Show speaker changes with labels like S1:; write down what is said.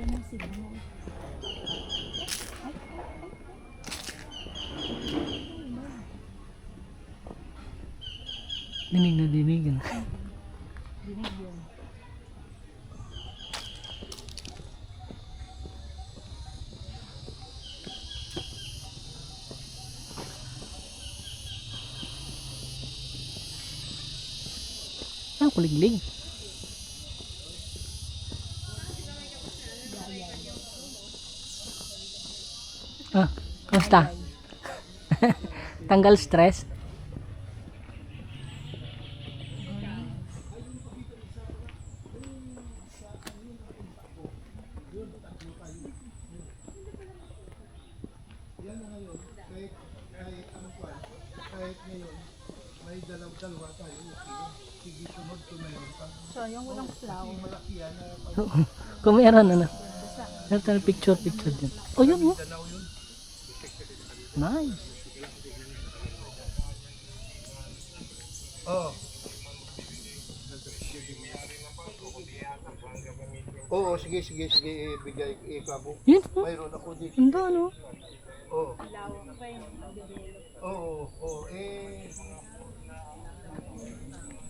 S1: ng signal.
S2: Dinig na dinig.
S1: Dinig yun.
S2: Ah, kuliglig. Ah, kamusta? Tanggal stress?
S3: Yan na ngayon, kahit anong kwan, kahit ngayon, may dalaw-dalawa tayo, okay. Sige, sunod ko na yun.
S1: So, yung walang flower.
S3: Malaki yan na
S2: Kung meron ano. Meron picture din. Oh, yun oh.
S3: dalaw yun.
S2: Nice.
S3: Oo. Oo, sige, ibigay, ikabo.
S2: Yun oh.
S3: Mayroon ako dito.
S2: Ganda no.
S3: Oo.
S1: Flower pa yun.
S3: Oo,